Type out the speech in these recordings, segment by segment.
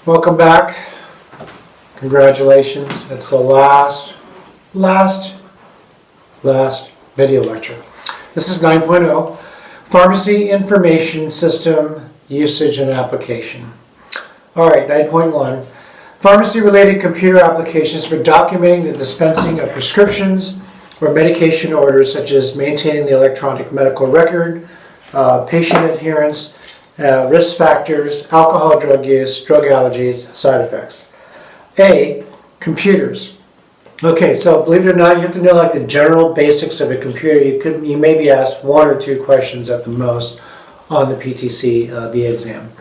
Welcome back. Congratulations. It's the last video lecture. This is 9.0, Pharmacy Information System Usage and Application. All right, 9.1, pharmacy-related computer applications for documenting the dispensing of prescriptions or medication orders, such as maintaining the electronic medical record, patient adherence, risk factors, alcohol, drug use, drug allergies, side effects. A, computers. Okay, so believe it or not, you have to know like the general basics of a computer. You may be asked one or two questions at the most on the PTC VA exam.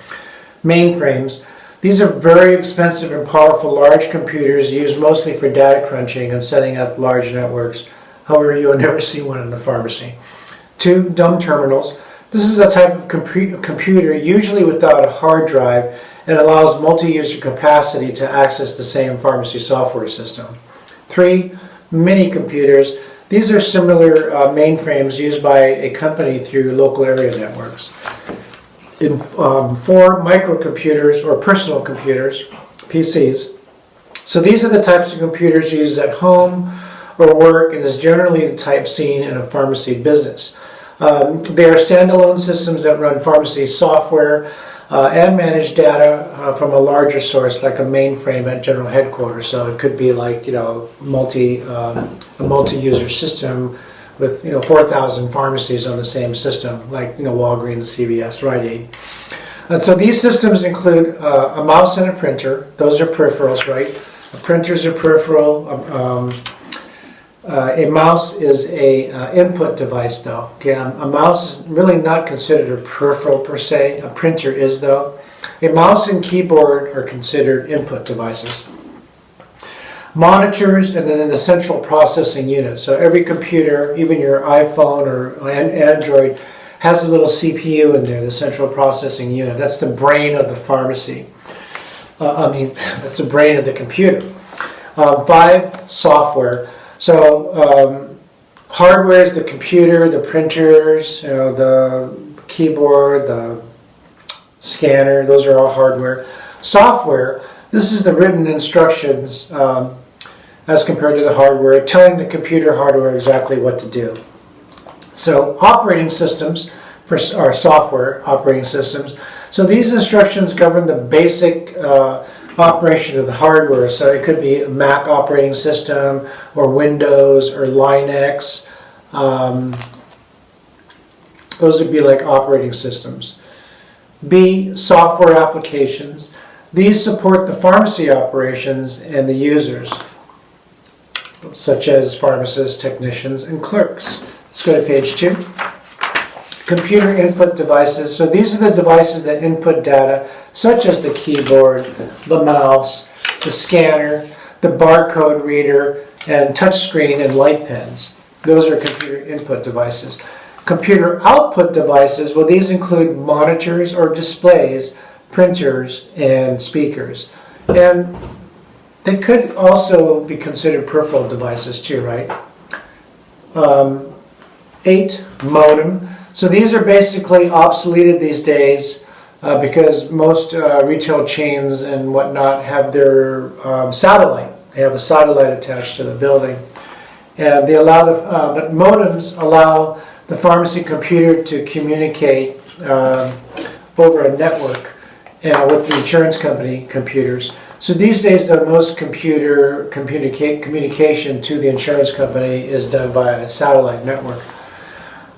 Mainframes. These are very expensive and powerful large computers used mostly for data crunching and setting up large networks. However, you will never see one in the pharmacy. 2, dumb terminals. This is a type of computer usually without a hard drive and allows multi-user capacity to access the same pharmacy software system. 3, mini computers. These are similar mainframes used by a company through local area networks. 4, microcomputers or personal computers, PCs. So these are the types of computers used at home or work and is generally the type seen in a pharmacy business. They are standalone systems that run pharmacy software and manage data from a larger source, like a mainframe at general headquarters. So it could be like a multi-user system with 4,000 pharmacies on the same system, like Walgreens, CVS, Rite Aid. And so these systems include a mouse and a printer. Those are peripherals, right? Printers are peripheral. A mouse is a input device, though. Okay, a mouse is really not considered a peripheral per se. A printer is, though. A mouse and keyboard are considered input devices. Monitors, and then the central processing unit. So every computer, even your iPhone or Android, has a little CPU in there, the central processing unit. That's the brain of the pharmacy. That's the brain of the computer. 5, software. So hardware is the computer, the printers, the keyboard, the scanner. Those are all hardware. Software, this is the written instructions as compared to the hardware, telling the computer hardware exactly what to do. So operating systems are software operating systems. So these instructions govern the basic operation of the hardware. So it could be a Mac operating system or Windows or Linux. Those would be like operating systems. B, software applications. These support the pharmacy operations and the users, such as pharmacists, technicians, and clerks. Let's go to page 2. Computer input devices. So these are the devices that input data, such as the keyboard, the mouse, the scanner, the barcode reader, and touchscreen and light pens. Those are computer input devices. Computer output devices, well, these include monitors or displays, printers, and speakers. And they could also be considered peripheral devices too, right? 8, modem. So these are basically obsoleted these days because most retail chains and whatnot have their satellite. They have a satellite attached to the building. And they allow but modems allow the pharmacy computer to communicate over a network with the insurance company computers. So these days, the most communication to the insurance company is done by a satellite network.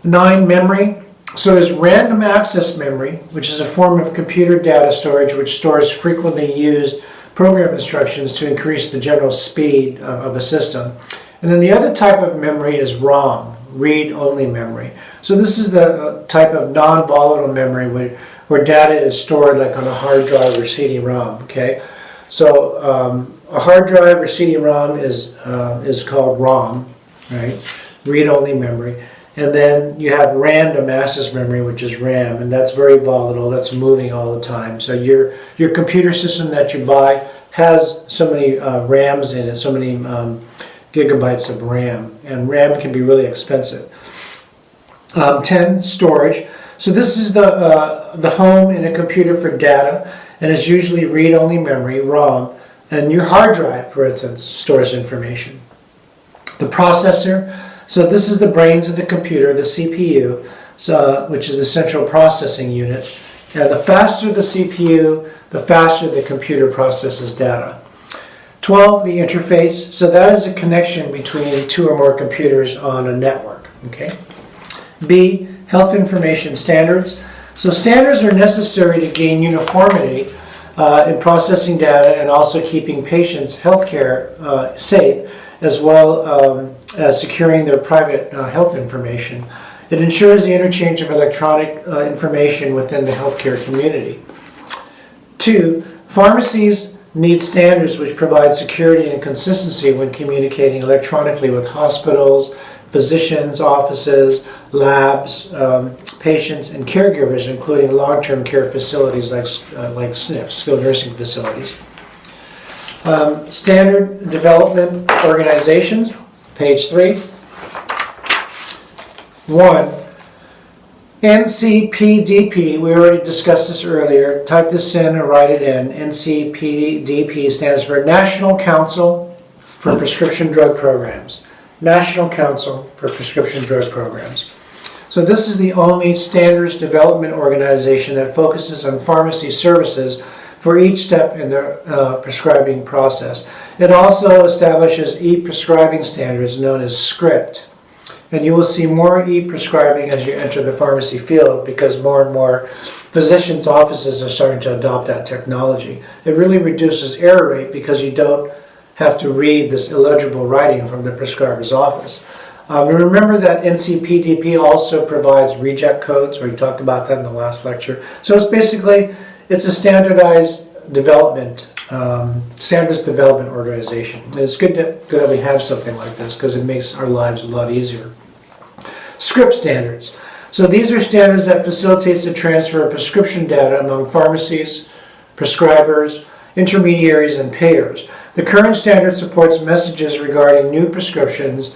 9, memory. So there's random access memory, which is a form of computer data storage which stores frequently used program instructions to increase the general speed of a system. And then the other type of memory is ROM, read-only memory. So this is the type of non-volatile memory where data is stored like on a hard drive or CD-ROM. Okay, so a hard drive or CD-ROM is called ROM, right? Read-only memory. And then you have random access memory, which is RAM, and that's very volatile. That's moving all the time. So your computer system that you buy has so many RAMs in it, so many gigabytes of RAM, and RAM can be really expensive. 10, storage. So this is the home in a computer for data, and it's usually read-only memory, ROM, and your hard drive, for instance, stores information. The processor, so this is the brains of the computer, the CPU, which is the central processing unit. And the faster the CPU, the faster the computer processes data. 12, the interface, so that is a connection between two or more computers on a network. Okay. B, health information standards. So standards are necessary to gain uniformity in processing data and also keeping patients' healthcare safe, as well as securing their private health information. It ensures the interchange of electronic information within the healthcare community. 2, pharmacies need standards which provide security and consistency when communicating electronically with hospitals, physicians' offices, labs, patients, and caregivers, including long-term care facilities like SNFs, skilled nursing facilities. Standard development organizations, page 3. 1. NCPDP, we already discussed this earlier. Type this in or write it in. NCPDP stands for National Council for Prescription Drug Programs. National Council for Prescription Drug Programs. So this is the only standards development organization that focuses on pharmacy services for each step in the prescribing process. It also establishes e-prescribing standards known as SCRIPT. And you will see more e-prescribing as you enter the pharmacy field because more and more physicians' offices are starting to adopt that technology. It really reduces error rate because you don't have to read this illegible writing from the prescriber's office. Remember that NCPDP also provides reject codes. We talked about that in the last lecture. So it's a standardized development, standards development organization. And it's good that we have something like this because it makes our lives a lot easier. Script standards. So these are standards that facilitates the transfer of prescription data among pharmacies, prescribers, intermediaries, and payers. The current standard supports messages regarding new prescriptions,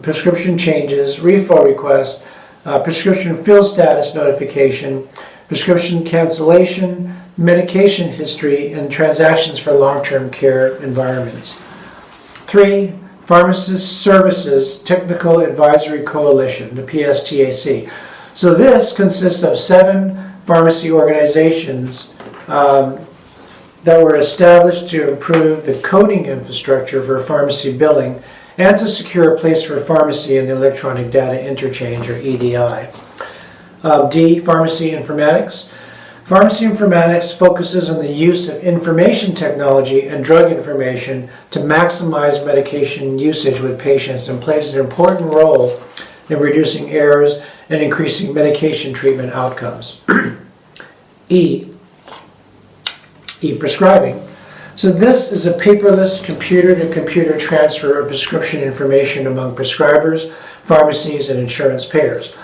prescription changes, refill requests, prescription fill status notification, prescription cancellation, medication history, and transactions for long-term care environments. 3. Pharmacist Services Technical Advisory Coalition, the PSTAC. So this consists of 7 pharmacy organizations that were established to improve the coding infrastructure for pharmacy billing and to secure a place for pharmacy in the electronic data interchange, or EDI. D, pharmacy informatics. Pharmacy informatics focuses on the use of information technology and drug information to maximize medication usage with patients and plays an important role in reducing errors and increasing medication treatment outcomes. E-prescribing. So this is a paperless computer-to-computer transfer of prescription information among prescribers, pharmacies, and insurance payers.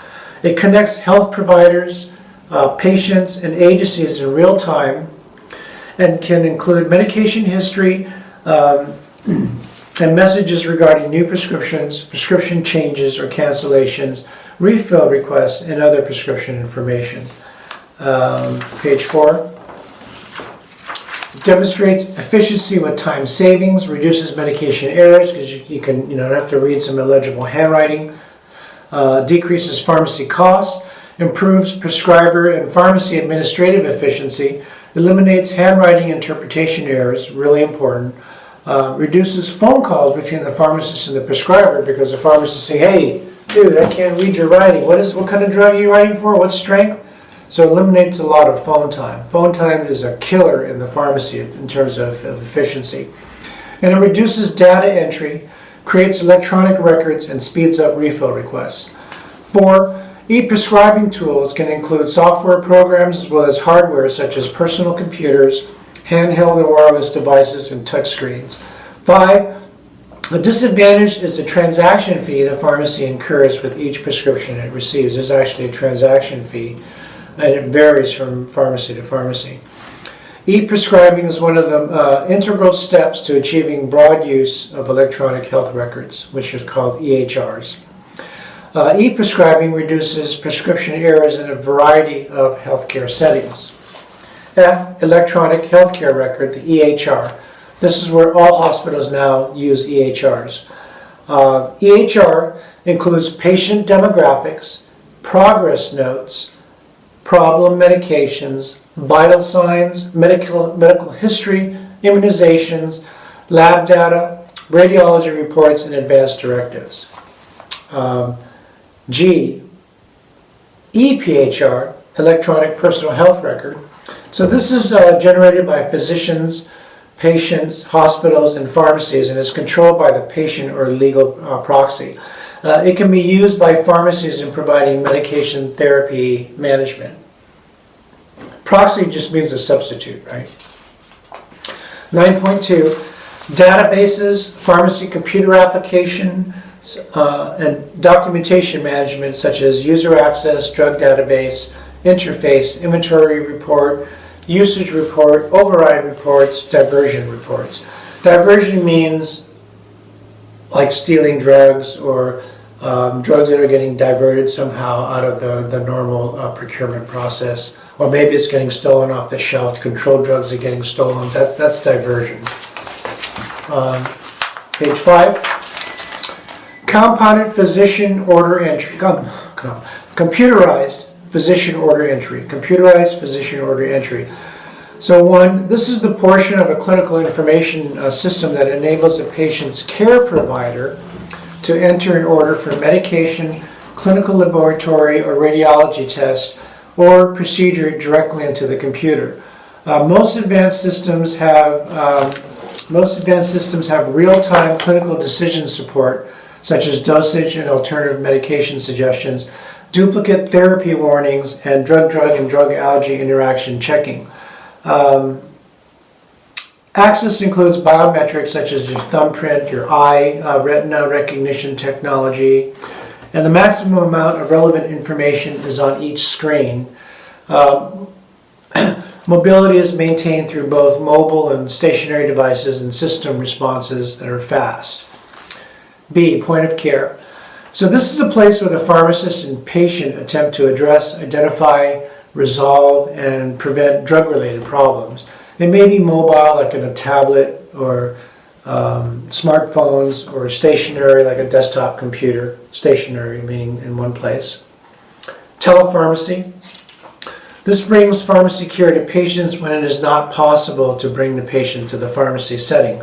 It connects health providers, patients, and agencies in real time and can include medication history and messages regarding new prescriptions, prescription changes or cancellations, refill requests, and other prescription information. Page 4. Demonstrates efficiency with time savings, reduces medication errors because you don't have to read some illegible handwriting, decreases pharmacy costs, improves prescriber and pharmacy administrative efficiency, eliminates handwriting interpretation errors, really important, reduces phone calls between the pharmacist and the prescriber because the pharmacist say, hey, dude, I can't read your writing. What kind of drug are you writing for? What strength? So it eliminates a lot of phone time. Phone time is a killer in the pharmacy in terms of efficiency. And it reduces data entry, creates electronic records, and speeds up refill requests. 4. E-prescribing tools can include software programs as well as hardware such as personal computers, handheld and wireless devices, and touchscreens. 5. A disadvantage is the transaction fee the pharmacy incurs with each prescription it receives. There's actually a transaction fee, and it varies from pharmacy to pharmacy. E-prescribing is one of the integral steps to achieving broad use of electronic health records, which is called EHRs. E-prescribing reduces prescription errors in a variety of healthcare settings. F, electronic healthcare record, the EHR. This is where all hospitals now use EHRs. EHR includes patient demographics, progress notes, problem medications, vital signs, medical history, immunizations, lab data, radiology reports, and advanced directives. G, EPHR, electronic personal health record. So this is generated by physicians, patients, hospitals, and pharmacies, and is controlled by the patient or legal proxy. It can be used by pharmacies in providing medication therapy management. Proxy just means a substitute, right? 9.2, databases, pharmacy computer application, and documentation management such as user access, drug database, interface, inventory report, usage report, override reports, diversion reports. Diversion means like stealing drugs or drugs that are getting diverted somehow out of the normal procurement process, or maybe it's getting stolen off the shelf. Controlled drugs are getting stolen. That's diversion. Page 5. Compounded physician order entry. Computerized physician order entry. Computerized physician order entry. So one, this is the portion of a clinical information system that enables a patient's care provider to enter an order for medication, clinical laboratory, or radiology test or procedure directly into the computer. Most advanced systems have real-time clinical decision support, such as dosage and alternative medication suggestions, duplicate therapy warnings, and drug-drug and drug-allergy interaction checking. Access includes biometrics such as your thumbprint, your eye, retina recognition technology, and the maximum amount of relevant information is on each screen. Mobility is maintained through both mobile and stationary devices and system responses that are fast. B, point of care. So this is a place where the pharmacist and patient attempt to address, identify, resolve, and prevent drug-related problems. It may be mobile, like in a tablet, or smartphones, or stationary, like a desktop computer. Stationary, meaning in one place. Telepharmacy. This brings pharmacy care to patients when it is not possible to bring the patient to the pharmacy setting.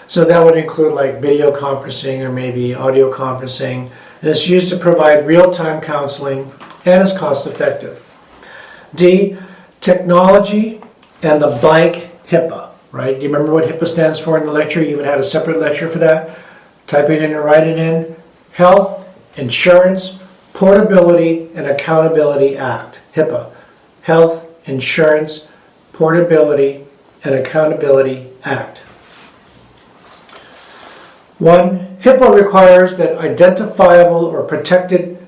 So that would include like video conferencing or maybe audio conferencing. And it's used to provide real-time counseling and is cost-effective. D, technology and the blank HIPAA, right? Do you remember what HIPAA stands for in the lecture? You even had a separate lecture for that. Type it in and write it in. Health, Insurance, Portability, and Accountability Act, HIPAA. Health, Insurance, Portability, and Accountability Act. 1. HIPAA requires that identifiable or protected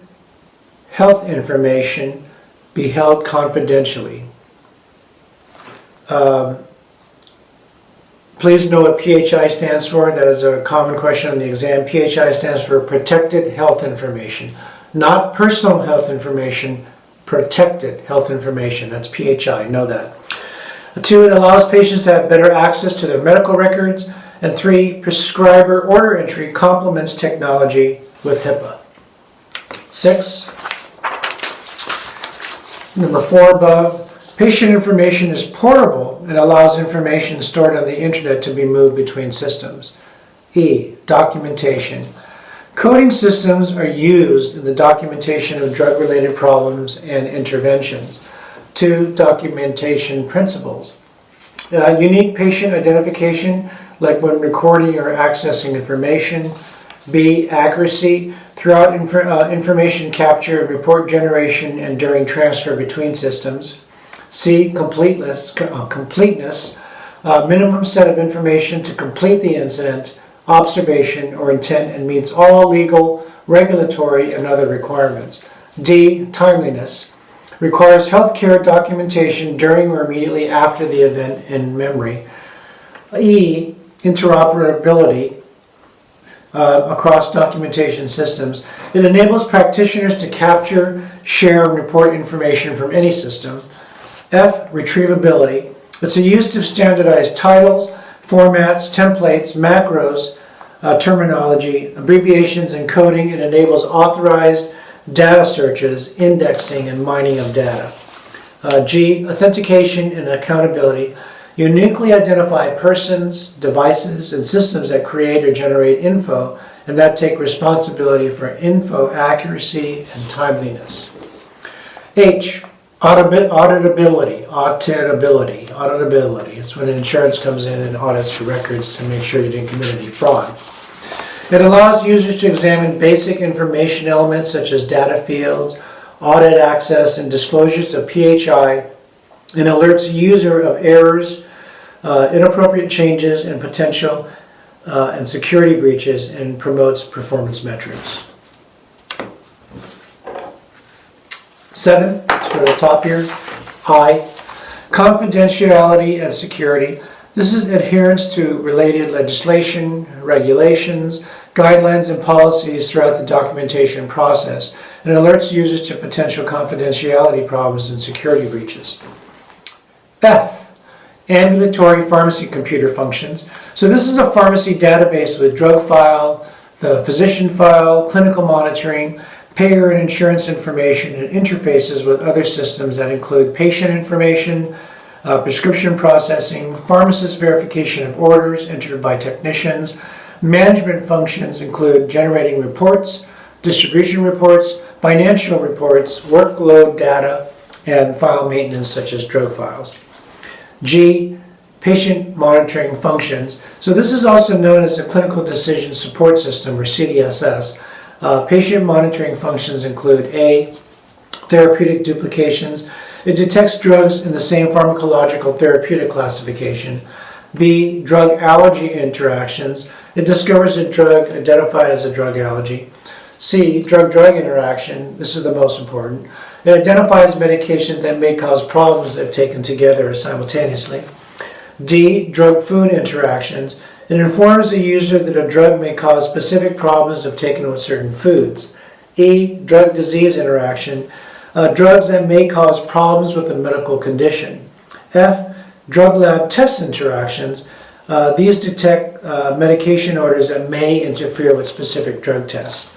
health information be held confidentially. Please know what PHI stands for. That is a common question on the exam. PHI stands for Protected Health Information. Not personal health information, protected health information. That's PHI, know that. 2, it allows patients to have better access to their medical records. And 3, prescriber order entry complements technology with HIPAA. 6, number 4 above, patient information is portable and allows information stored on the internet to be moved between systems. E, documentation. Coding systems are used in the documentation of drug-related problems and interventions. 2, documentation principles. Unique patient identification, like when recording or accessing information. B, accuracy, throughout information capture and report generation and during transfer between systems. C, completeness, minimum set of information to complete the incident, observation, or intent and meets all legal, regulatory, and other requirements. D, timeliness, requires healthcare documentation during or immediately after the event in memory. E, interoperability, across documentation systems. It enables practitioners to capture, share, and report information from any system. F, retrievability. It's a use to standardize titles, formats, templates, macros, terminology, abbreviations, and coding. It enables authorized data searches, indexing, and mining of data. G, authentication and accountability. Uniquely identify persons, devices, and systems that create or generate info and that take responsibility for info accuracy and timeliness. H, auditability. It's when insurance comes in and audits your records to make sure you didn't commit any fraud. It allows users to examine basic information elements such as data fields, audit access, and disclosures of PHI, and alerts the user of errors, inappropriate changes, and potential and security breaches, and promotes performance metrics. 7, let's go to the top here. I, confidentiality and security. This is adherence to related legislation, regulations, guidelines, and policies throughout the documentation process, and alerts users to potential confidentiality problems and security breaches. F, ambulatory pharmacy computer functions. So this is a pharmacy database with drug file, the physician file, clinical monitoring, payer and insurance information, and interfaces with other systems that include patient information, prescription processing, pharmacist verification of orders entered by technicians. Management functions include generating reports, distribution reports, financial reports, workload data, and file maintenance such as drug files. G, patient monitoring functions. So this is also known as the Clinical Decision Support System, or CDSS. Patient monitoring functions include A, therapeutic duplications. It detects drugs in the same pharmacological therapeutic classification. B, drug allergy interactions. It discovers a drug identified as a drug allergy. C, drug-drug interaction. This is the most important. It identifies medications that may cause problems if taken together or simultaneously. D, drug-food interactions. It informs the user that a drug may cause specific problems if taken with certain foods. E, drug-disease interaction. Drugs that may cause problems with a medical condition. F, drug lab test interactions. These detect medication orders that may interfere with specific drug tests.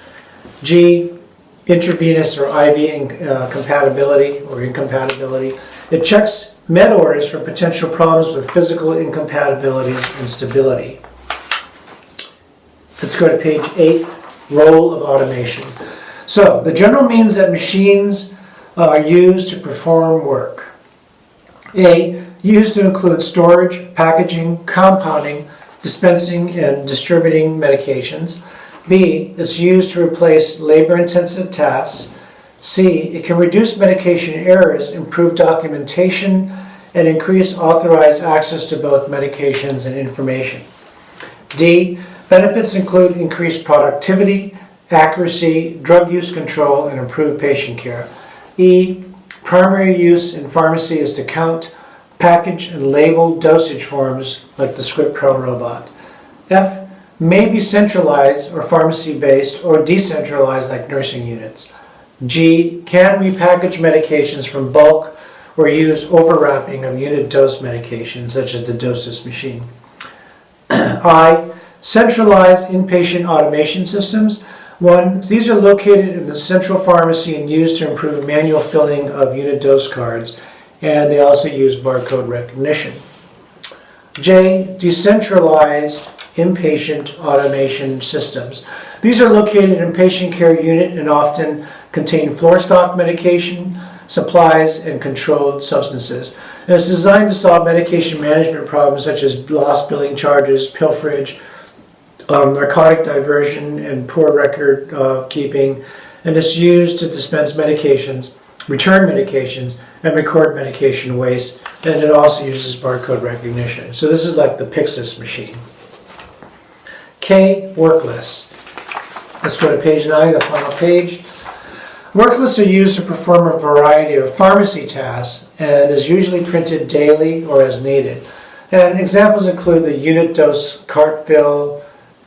G, intravenous or IV compatibility or incompatibility. It checks med orders for potential problems with physical incompatibilities and stability. Let's go to page 8, role of automation. So, the general means that machines are used to perform work. A, used to include storage, packaging, compounding, dispensing, and distributing medications. B, it's used to replace labor-intensive tasks. C, it can reduce medication errors, improve documentation, and increase authorized access to both medications and information. D, benefits include increased productivity, accuracy, drug use control, and improved patient care. E, primary use in pharmacy is to count, package, and label dosage forms like the ScriptPro robot. F, may be centralized or pharmacy-based or decentralized like nursing units. G, can repackage medications from bulk or use overwrapping of unit dose medications such as the Dosys machine. I, centralized inpatient automation systems. 1, these are located in the central pharmacy and used to improve manual filling of unit dose cards, and they also use barcode recognition. J, decentralized inpatient automation systems. These are located in patient care unit and often contain floor stock medication, supplies, and controlled substances. And it's designed to solve medication management problems such as lost billing charges, pilferage, narcotic diversion, and poor record keeping. And it's used to dispense medications, return medications, and record medication waste. And it also uses barcode recognition. So this is like the Pyxis machine. K, work lists. Let's go to page 9, the final page. Work lists are used to perform a variety of pharmacy tasks and is usually printed daily or as needed. And examples include the unit dose cart fill,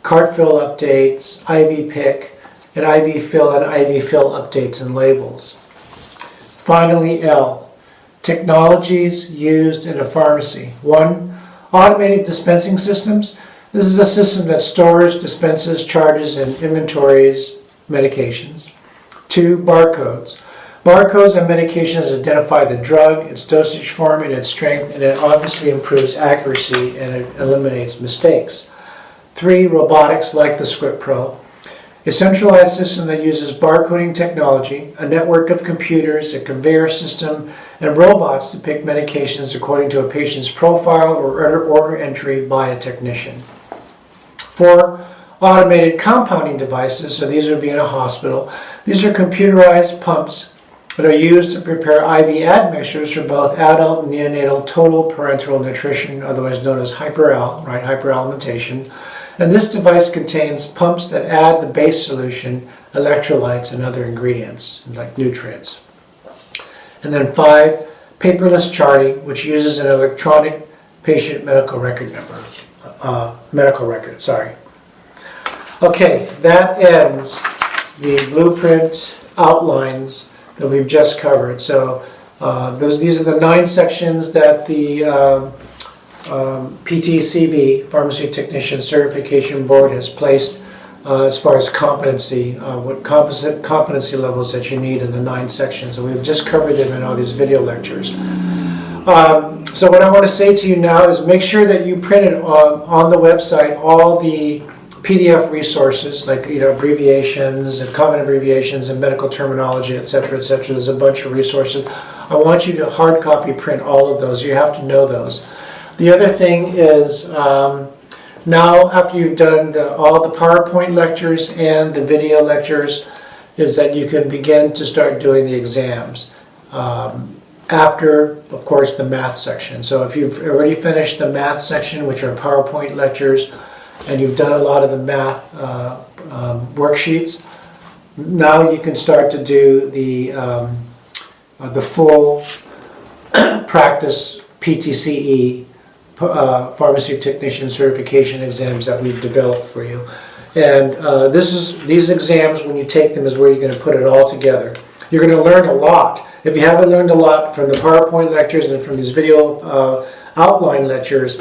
cart fill updates, IV pick, and IV fill updates and labels. Finally, L, technologies used in a pharmacy. 1, automated dispensing systems. This is a system that stores, dispenses, charges, and inventories medications. 2, barcodes. Barcodes on medications identify the drug, its dosage form, and its strength, and it obviously improves accuracy and it eliminates mistakes. 3, robotics like the ScriptPro. A centralized system that uses barcoding technology, a network of computers, a conveyor system, and robots to pick medications according to a patient's profile or order entry by a technician. 4, automated compounding devices, so these would be in a hospital. These are computerized pumps that are used to prepare IV admixtures for both adult and neonatal total parenteral nutrition, otherwise known as hyper-Al, right, hyperalimentation. And this device contains pumps that add the base solution, electrolytes, and other ingredients, like nutrients. And then 5, paperless charting, which uses an electronic patient medical record number. Okay, that ends the blueprint outlines that we've just covered. So these are the 9 sections that the PTCB, Pharmacy Technician Certification Board, has placed as far as competency, what competency levels that you need in the 9 sections. And we've just covered them in all these video lectures. So what I want to say to you now is make sure that you printed on the website all the PDF resources, like abbreviations and common abbreviations and medical terminology, etc., etc. There's a bunch of resources. I want you to hard copy print all of those. You have to know those. The other thing is now after you've done all the PowerPoint lectures and the video lectures, is that you can begin to start doing the exams. After, of course, the math section. So if you've already finished the math section, which are PowerPoint lectures, and you've done a lot of the math worksheets, now you can start to do the full practice PTCE, Pharmacy Technician Certification exams that we've developed for you. And these exams, when you take them, is where you're going to put it all together. You're going to learn a lot. If you haven't learned a lot from the PowerPoint lectures and from these video outline lectures,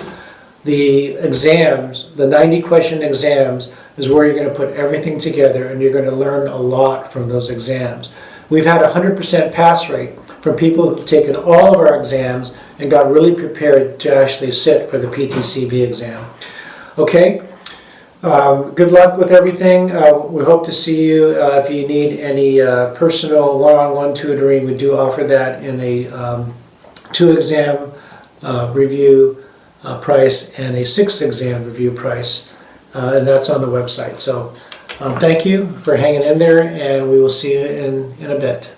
the exams, the 90-question exams, is where you're going to put everything together, and you're going to learn a lot from those exams. We've had a 100% pass rate from people who've taken all of our exams and got really prepared to actually sit for the PTCB exam. Okay? Good luck with everything. We hope to see you. If you need any personal one-on-one tutoring, we do offer that in a 2-exam review price and a 6-exam review price, and that's on the website. So thank you for hanging in there, and we will see you in a bit.